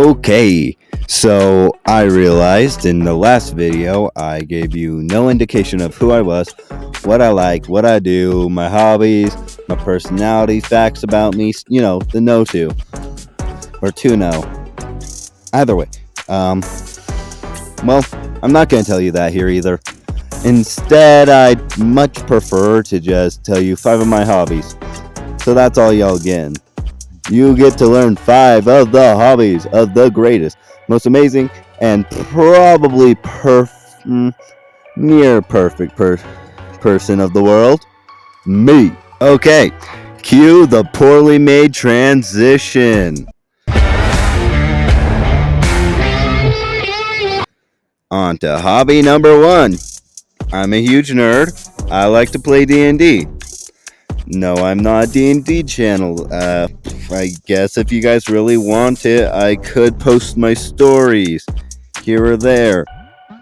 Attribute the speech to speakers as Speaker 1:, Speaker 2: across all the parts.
Speaker 1: Okay, so I realized in the last video I gave you no indication of who I was, what I like, what I do, my hobbies, my personality, facts about me, the no to, or to know. Either way. Well, I'm not going to tell you that here either. Instead, I'd much prefer to just tell you 5 of my hobbies. So that's all y'all get. You get to learn 5 of the hobbies of the greatest, most amazing, and probably near perfect person of the world, me. Okay, cue the poorly made transition. On to hobby number 1. I'm a huge nerd. I like to play D&D. No, I'm not a D&D channel. I guess if you guys really want it, I could post my stories here or there.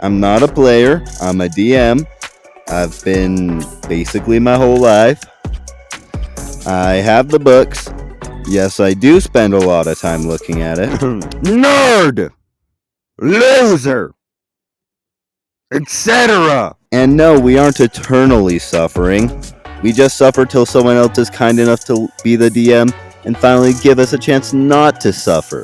Speaker 1: I'm not a player. I'm a DM. I've been basically my whole life. I have the books. Yes, I do spend a lot of time looking at it. Nerd! Loser! Etc. And no, we aren't eternally suffering. We just suffer till someone else is kind enough to be the DM and finally give us a chance not to suffer.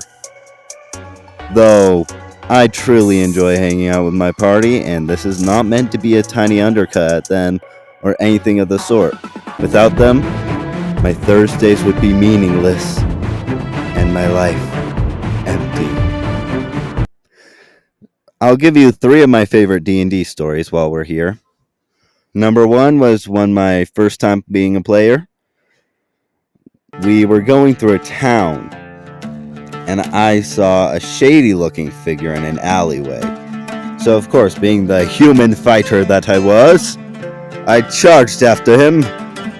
Speaker 1: Though, I truly enjoy hanging out with my party, and this is not meant to be a tiny undercut at them or anything of the sort. Without them, my Thursdays would be meaningless and my life empty. I'll give you 3 of my favorite D&D stories while we're here. Number 1 was my first time being a player. We were going through a town, and I saw a shady-looking figure in an alleyway. So, of course, being the human fighter that I was, I charged after him,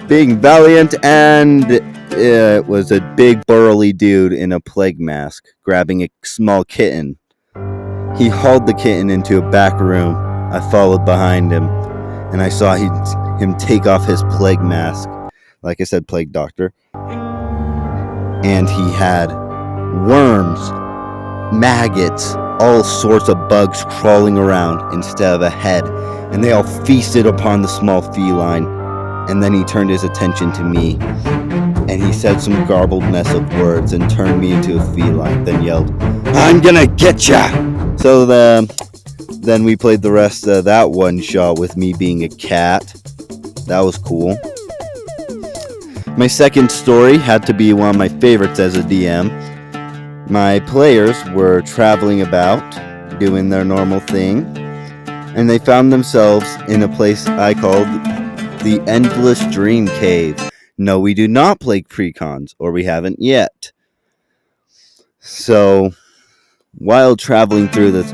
Speaker 1: being valiant, and it was a big burly dude in a plague mask, grabbing a small kitten. He hauled the kitten into a back room. I followed behind him, and I saw him take off his plague mask. Like I said, plague doctor. And he had worms, maggots, all sorts of bugs crawling around instead of a head. And they all feasted upon the small feline. And then he turned his attention to me. And he said some garbled mess of words and turned me into a feline. Then yelled, "I'm gonna get ya!" So then we played the rest of that one shot with me being a cat. That was cool. My second story had to be one of my favorites as a DM. My players were traveling about, doing their normal thing, and they found themselves in a place I called the Endless Dream Cave. No, we do not play precons, or we haven't yet. So, while traveling through this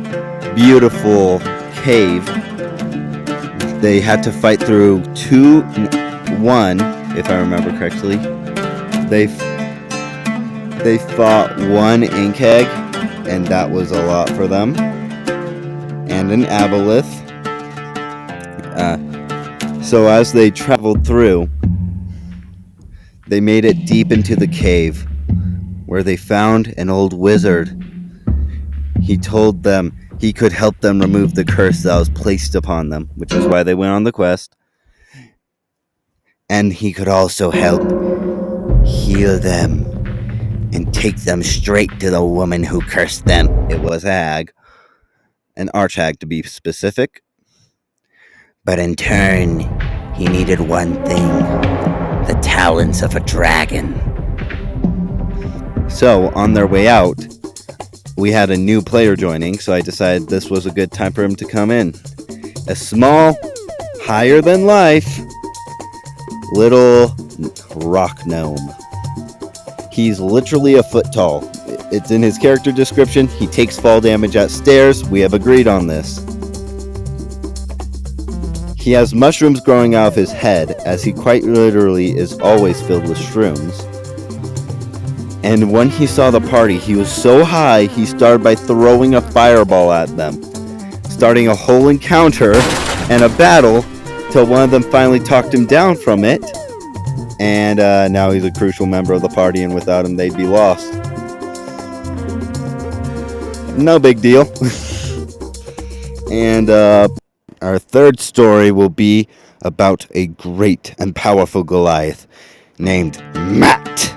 Speaker 1: beautiful cave, they had to fight through 1, if I remember correctly. They fought 1 ink egg, and that was a lot for them, and an aboleth. So as they traveled through, they made it deep into the cave, where they found an old wizard. He told them he could help them remove the curse that was placed upon them, which is why they went on the quest. And he could also help heal them and take them straight to the woman who cursed them. It was a hag, an archhag to be specific. But in turn, he needed one thing: the talons of a dragon. So, on their way out, we had a new player joining, so I decided this was a good time for him to come in. A small, higher than life, little rock gnome. He's literally a foot tall. It's in his character description. He takes fall damage at stairs. We have agreed on this. He has mushrooms growing out of his head, as he quite literally is always filled with shrooms. And when he saw the party, he was so high, he started by throwing a fireball at them, starting a whole encounter and a battle till one of them finally talked him down from it. And now he's a crucial member of the party, and without him, they'd be lost. No big deal. And our third story will be about a great and powerful Goliath named Matt.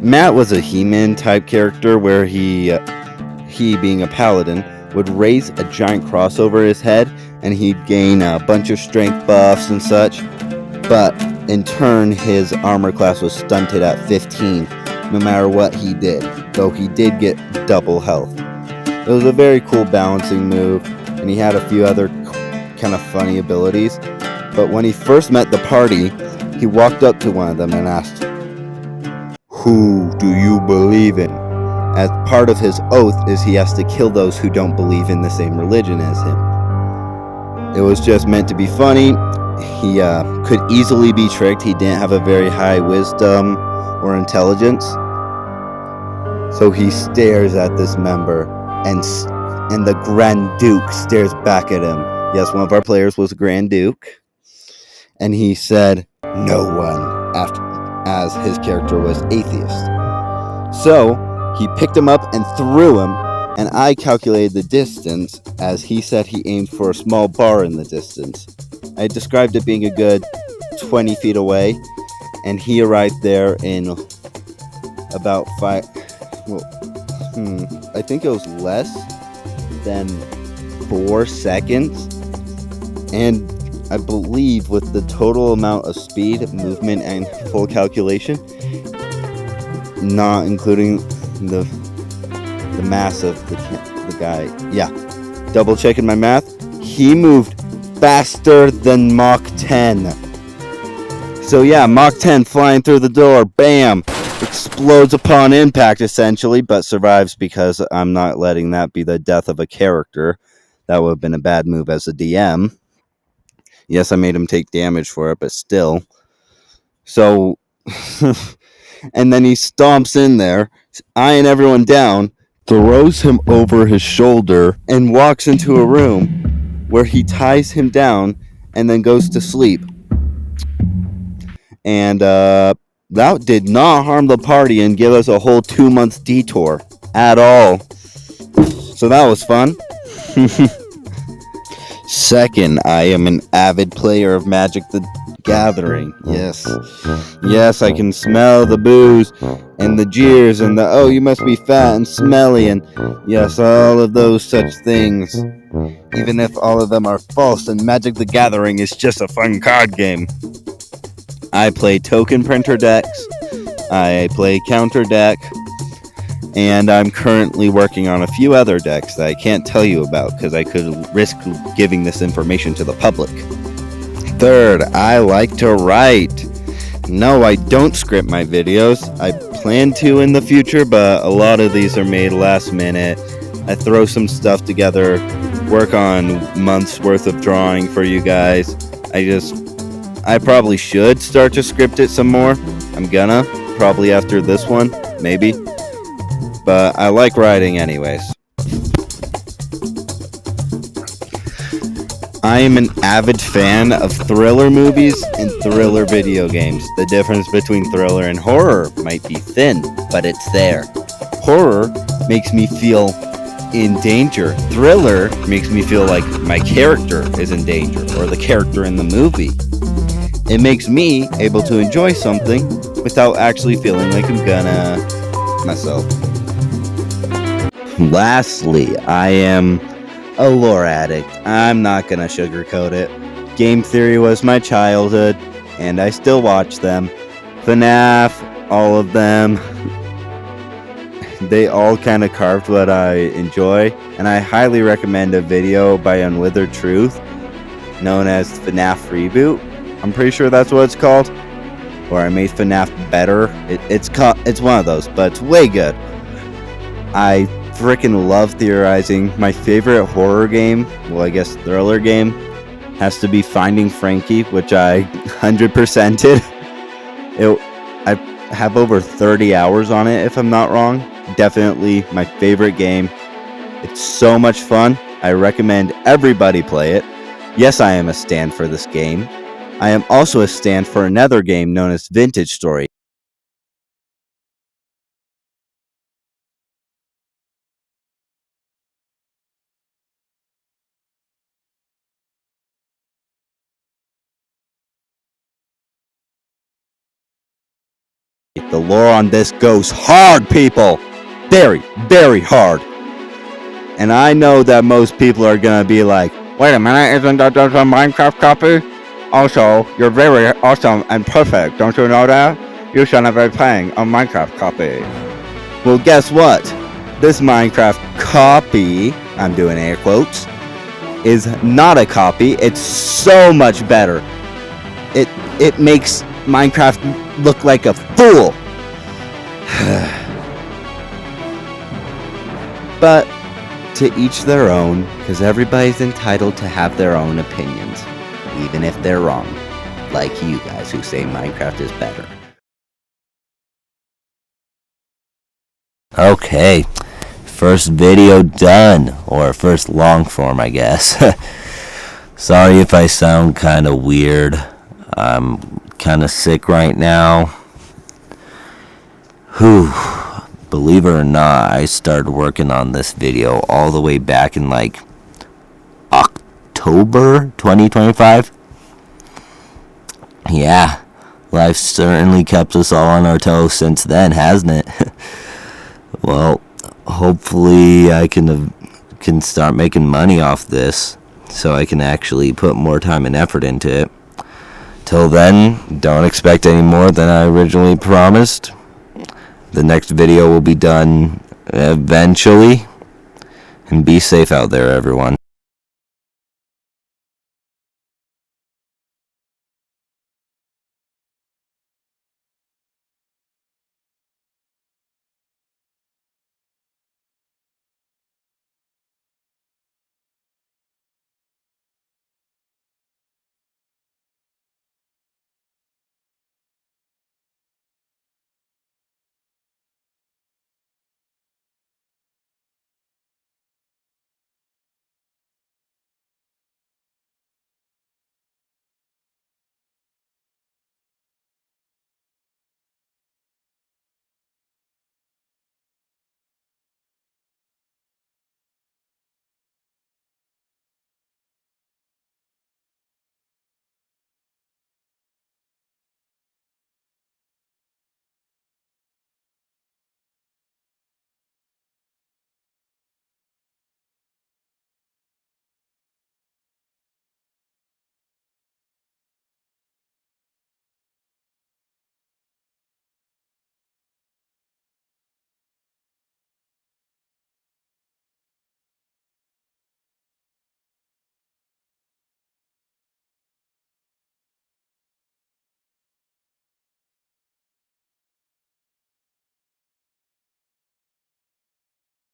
Speaker 1: Matt was a He-Man type character where he being a paladin, would raise a giant cross over his head and he'd gain a bunch of strength buffs and such. But in turn, his armor class was stunted at 15, no matter what he did, though he did get double health. It was a very cool balancing move, and he had a few other kind of funny abilities. But when he first met the party, he walked up to one of them and asked, "Who do you believe in?" As part of his oath is he has to kill those who don't believe in the same religion as him. It was just meant to be funny. He could easily be tricked. He didn't have a very high wisdom or intelligence. So he stares at this member, and the Grand Duke stares back at him. Yes, one of our players was a Grand Duke. And he said, "No one," as his character was atheist. So he picked him up and threw him, and I calculated the distance, as he said he aimed for a small bar in the distance. I described it being a good 20 feet away, and he arrived there in about I think it was less than 4 seconds. And I believe with the total amount of speed, movement, and full calculation, not including the mass of the guy. Yeah, double checking my math. He moved faster than Mach 10. So yeah, Mach 10 flying through the door, bam, explodes upon impact essentially, but survives because I'm not letting that be the death of a character. That would have been a bad move as a DM. Yes, I made him take damage for it, but still. So, and then he stomps in there, eyeing everyone down, throws him over his shoulder, and walks into a room where he ties him down and then goes to sleep. And that did not harm the party and give us a whole 2-month detour at all. So that was fun. Second, I am an avid player of Magic the Gathering. Yes, I can smell the booze and the jeers and the, "oh, you must be fat and smelly," and yes, all of those such things. Even if all of them are false, and Magic the Gathering is just a fun card game. I play token printer decks, I play counter deck, and I'm currently working on a few other decks that I can't tell you about because I could risk giving this information to the public. Third, I like to write. No, I don't script my videos. I plan to in the future, but a lot of these are made last minute. I throw some stuff together, work on months worth of drawing for you guys. I probably should start to script it some more. I'm gonna, probably after this one, maybe. But I like writing anyways. I am an avid fan of thriller movies and thriller video games. The difference between thriller and horror might be thin, but it's there. Horror makes me feel in danger. Thriller makes me feel like my character is in danger, or the character in the movie. It makes me able to enjoy something without actually feeling like I'm gonna myself. Lastly, I am a lore addict. I'm not gonna sugarcoat it. Game theory was my childhood, and I still watch them. FNAF, all of them. They all kind of carved what I enjoy, and I highly recommend a video by Unwithered Truth known as FNAF Reboot. I'm pretty sure that's what it's called. Or I made FNAF better. It's one of those, but it's way good. I freaking love theorizing. My favorite horror game, well, I guess thriller game, has to be Finding Frankie, which I 100%ed. I have over 30 hours on it, if I'm not wrong. Definitely my favorite game. It's so much fun. I recommend everybody play it. Yes, I am a stan for this game. I am also a stan for another game known as Vintage Story. The lore on this goes hard, people. Very, very hard. And I know that most people are gonna be like, wait a minute, isn't that just a Minecraft copy? Also, you're very awesome and perfect, don't you know that? You shouldn't be playing a Minecraft copy. Well, guess what? This Minecraft copy, I'm doing air quotes, is not a copy. It's so much better. It makes Minecraft look like a fool. But to each their own, because everybody's entitled to have their own opinions, even if they're wrong, like you guys who say Minecraft is better.
Speaker 2: Okay, first video done, or first long form, I guess. Sorry if I sound kind of weird. I'm kind of sick right now. Whew. Believe it or not, I started working on this video all the way back in like October 2025. Yeah, life certainly kept us all on our toes since then, hasn't it? Well, hopefully I can start making money off this so I can actually put more time and effort into it. Till then, don't expect any more than I originally promised. The next video will be done eventually. And be safe out there, everyone.